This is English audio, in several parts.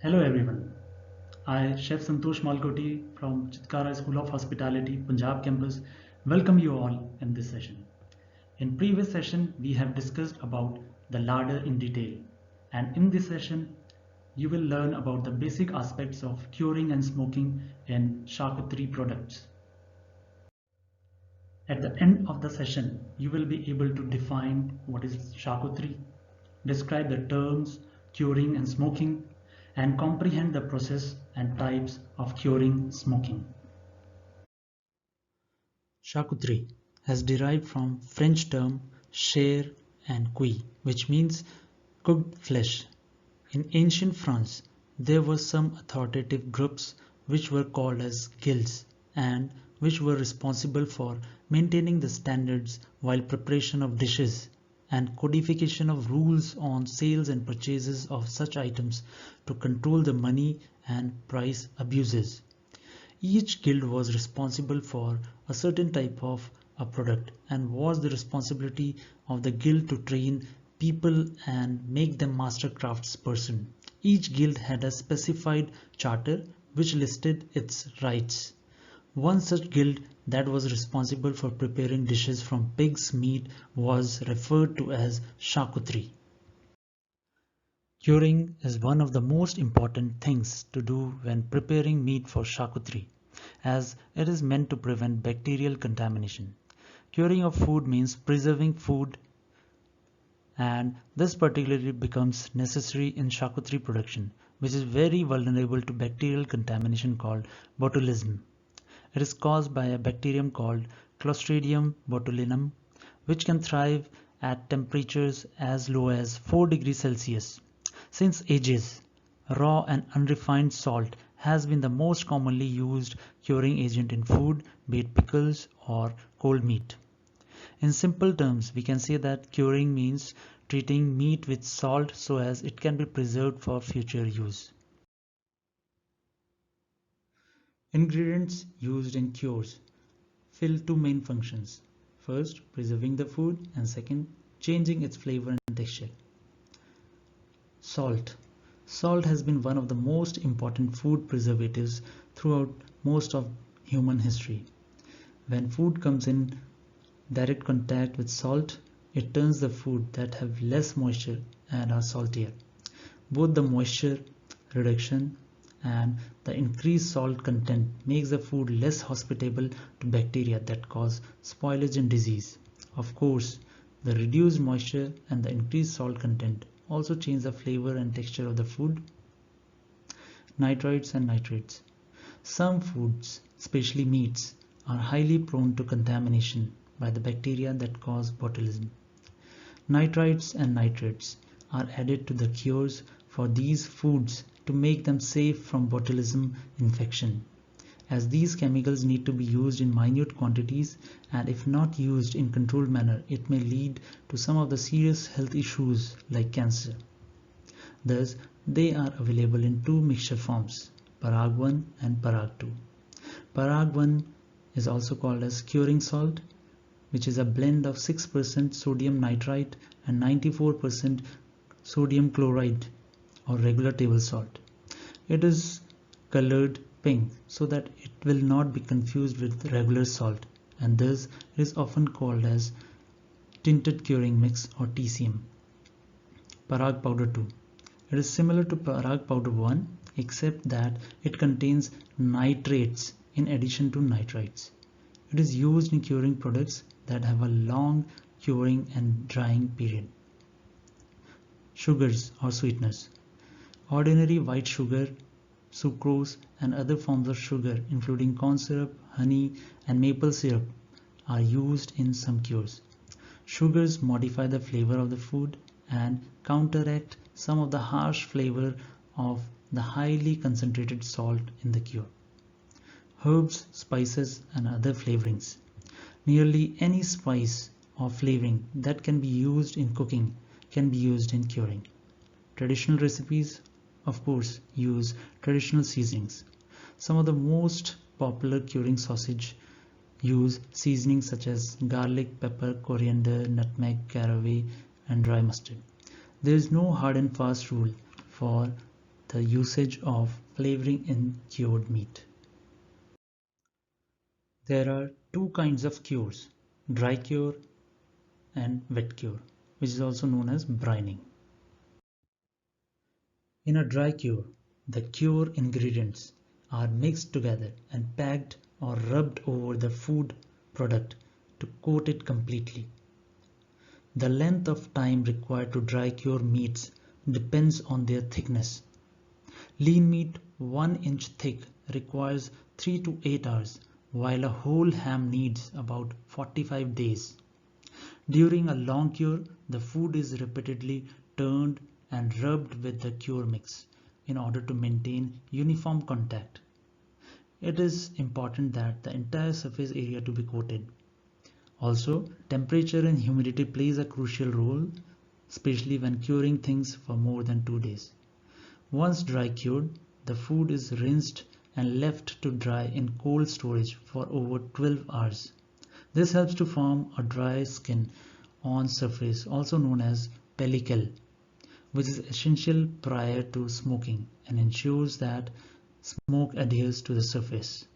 Hello everyone. I, Chef Santosh Malkoti from Chitkara School of Hospitality, Punjab campus, welcome you all in this session. In previous session, we have discussed about the larder in detail, and in this session, you will learn about the basic aspects of curing and smoking in charcuterie products. At the end of the session, you will be able to define what is charcuterie, describe the terms curing and smoking, and comprehend the process and types of curing smoking. Charcuterie has derived from French term chair and cuit, which means cooked flesh. In ancient France, there were some authoritative groups which were called as guilds and which were responsible for maintaining the standards while preparation of dishes and codification of rules on sales and purchases of such items to control the money and price abuses. Each guild was responsible for a certain type of a product and was the responsibility of the guild to train people and make them master craftsperson. Each guild had a specified charter which listed its rights. One such guild that was responsible for preparing dishes from pig's meat was referred to as charcuterie. Curing is one of the most important things to do when preparing meat for charcuterie, as it is meant to prevent bacterial contamination. Curing of food means preserving food, and this particularly becomes necessary in charcuterie production, which is very vulnerable to bacterial contamination called botulism. It is caused by a bacterium called Clostridium botulinum, which can thrive at temperatures as low as 4 degrees Celsius. Since ages, raw and unrefined salt has been the most commonly used curing agent in food, be it pickles or cold meat. In simple terms, we can say that curing means treating meat with salt so as it can be preserved for future use. Ingredients used in cures fill two main functions. First, preserving the food, and second, changing its flavor and texture. Salt. Salt has been one of the most important food preservatives throughout most of human history. When food comes in direct contact with salt, it turns the food that have less moisture and are saltier. Both the moisture reduction and the increased salt content makes the food less hospitable to bacteria that cause spoilage and disease. Of course, the reduced moisture and the increased salt content also change the flavor and texture of the food. Nitrites and nitrates. Some foods, especially meats, are highly prone to contamination by the bacteria that cause botulism. Nitrites and nitrates are added to the cures for these foods to make them safe from botulism infection, as these chemicals need to be used in minute quantities, and if not used in controlled manner, it may lead to some of the serious health issues like cancer. Thus, they are available in two mixture forms, Parag 1 and Parag 2. Parag 1 is also called as curing salt, which is a blend of 6% sodium nitrite and 94% sodium chloride or regular table salt. It is colored pink so that it will not be confused with regular salt, and thus it is often called as tinted curing mix or TCM. Parag powder 2. It is similar to Parag powder 1 except that it contains nitrates in addition to nitrites. It is used in curing products that have a long curing and drying period. Sugars or sweeteners. Ordinary white sugar, sucrose, and other forms of sugar, including corn syrup, honey, and maple syrup, are used in some cures. Sugars modify the flavor of the food and counteract some of the harsh flavor of the highly concentrated salt in the cure. Herbs, spices, and other flavorings. Nearly any spice or flavoring that can be used in cooking can be used in curing. Traditional recipes, of course, use traditional seasonings. Some of the most popular curing sausage use seasonings such as garlic, pepper, coriander, nutmeg, caraway, and dry mustard. There is no hard and fast rule for the usage of flavoring in cured meat. There are two kinds of cures, dry cure and wet cure, which is also known as brining. In a dry cure, the cure ingredients are mixed together and packed or rubbed over the food product to coat it completely. The length of time required to dry cure meats depends on their thickness. Lean meat 1 inch thick requires 3 to 8 hours, while a whole ham needs about 45 days. During a long cure, the food is repeatedly turned and rubbed with the cure mix in order to maintain uniform contact. It is important that the entire surface area to be coated. Also, temperature and humidity plays a crucial role, especially when curing things for more than 2 days. Once dry cured, the food is rinsed and left to dry in cold storage for over 12 hours. This helps to form a dry skin on surface, also known as pellicle, which is essential prior to smoking and ensures that smoke adheres to the surface.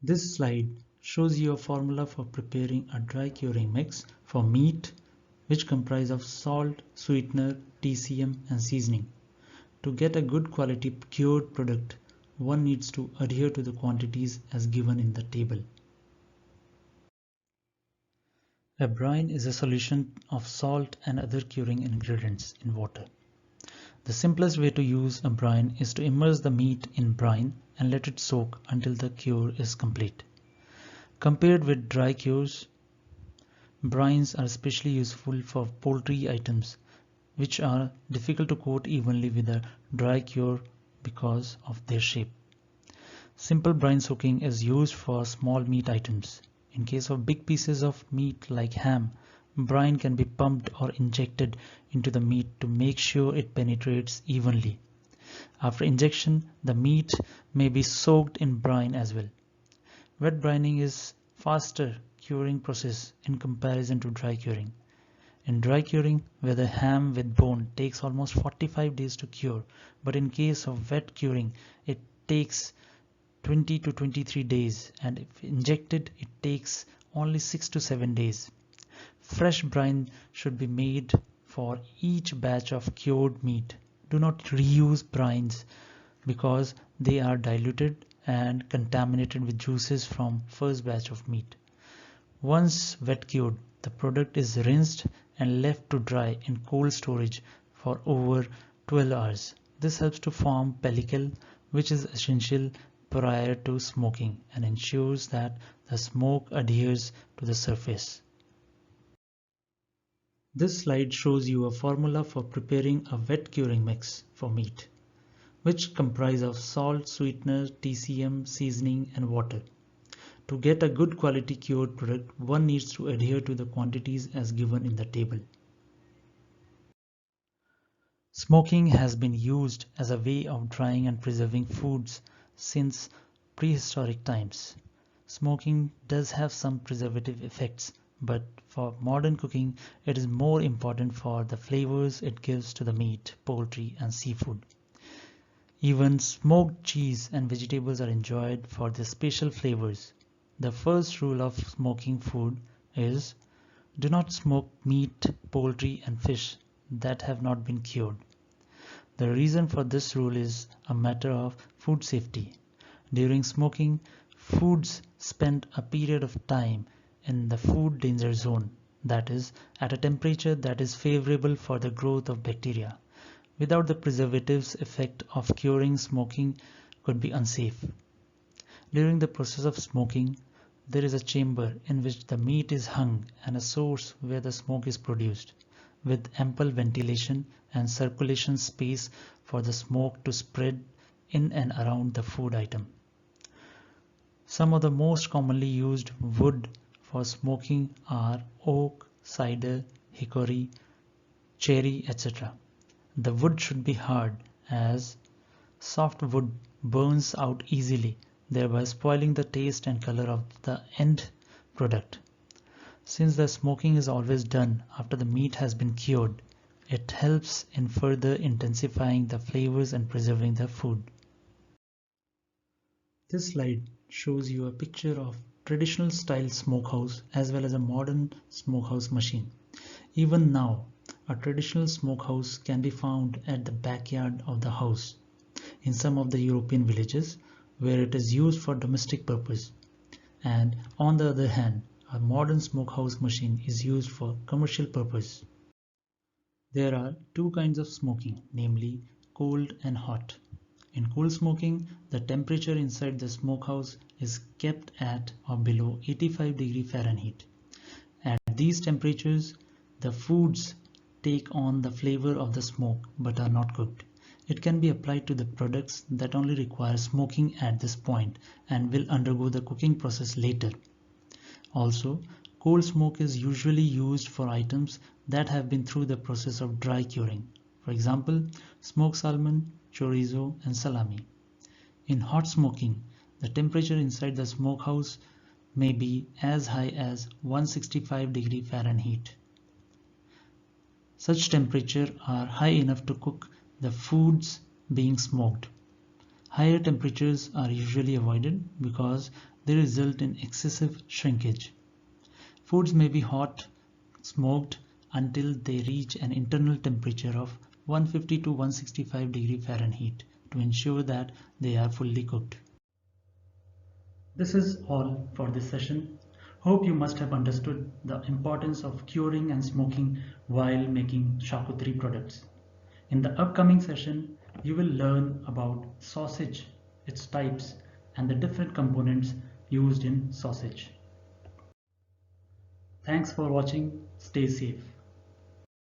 This slide shows you a formula for preparing a dry curing mix for meat, which comprise of salt, sweetener, TCM and seasoning. To get a good quality cured product, one needs to adhere to the quantities as given in the table. A brine is a solution of salt and other curing ingredients in water. The simplest way to use a brine is to immerse the meat in brine and let it soak until the cure is complete. Compared with dry cures, brines are especially useful for poultry items, which are difficult to coat evenly with a dry cure because of their shape. Simple brine soaking is used for small meat items. In case of big pieces of meat like ham, brine can be pumped or injected into the meat to make sure it penetrates evenly. After injection, the meat may be soaked in brine as well. Wet brining is faster curing process in comparison to dry curing. In dry curing, where the ham with bone takes almost 45 days to cure, but in case of wet curing, it takes 20 to 23 days, and if injected, it takes only 6 to 7 days. Fresh brine should be made for each batch of cured meat. Do not reuse brines because they are diluted and contaminated with juices from first batch of meat. Once wet cured, the product is rinsed and left to dry in cold storage for over 12 hours. This helps to form pellicle, which is essential prior to smoking and ensures that the smoke adheres to the surface. This slide shows you a formula for preparing a wet curing mix for meat, which comprise of salt, sweetener, TCM, seasoning and water. To get a good quality cured product, one needs to adhere to the quantities as given in the table. Smoking has been used as a way of drying and preserving foods since prehistoric times. Smoking does have some preservative effects, but for modern cooking, it is more important for the flavors it gives to the meat, poultry, and seafood. Even smoked cheese and vegetables are enjoyed for their special flavors. The first rule of smoking food is do not smoke meat, poultry, and fish that have not been cured. The reason for this rule is a matter of food safety. During smoking, foods spend a period of time in the food danger zone, that is, at a temperature that is favorable for the growth of bacteria. Without the preservatives, effect of curing, smoking could be unsafe. During the process of smoking, there is a chamber in which the meat is hung and a source where the smoke is produced, with ample ventilation and circulation space for the smoke to spread in and around the food item. Some of the most commonly used wood for smoking are oak, cedar, hickory, cherry, etc. The wood should be hard, as soft wood burns out easily, thereby spoiling the taste and color of the end product. Since the smoking is always done after the meat has been cured, It helps in further intensifying the flavors and preserving the food. This slide shows you a picture of traditional style smokehouse as well as a modern smokehouse machine. Even now, a traditional smokehouse can be found at the backyard of the house in some of the European villages where it is used for domestic purpose. And on the other hand, a modern smokehouse machine is used for commercial purpose. There are two kinds of smoking, namely cold and hot. In cold smoking, the temperature inside the smokehouse is kept at or below 85 degrees Fahrenheit. At these temperatures, the foods take on the flavor of the smoke but are not cooked. It can be applied to the products that only require smoking at this point and will undergo the cooking process later. Also, cold smoke is usually used for items that have been through the process of dry curing. For example, smoked salmon, chorizo, and salami. In hot smoking, the temperature inside the smokehouse may be as high as 165 degrees Fahrenheit. Such temperatures are high enough to cook the foods being smoked. Higher temperatures are usually avoided because they result in excessive shrinkage. Foods may be hot smoked until they reach an internal temperature of 150 to 165 degrees Fahrenheit to ensure that they are fully cooked. This is all for this session. Hope you must have understood the importance of curing and smoking while making charcuterie products. In the upcoming session, you will learn about sausage, its types, and the different components used in sausage. Thanks for watching. Stay safe.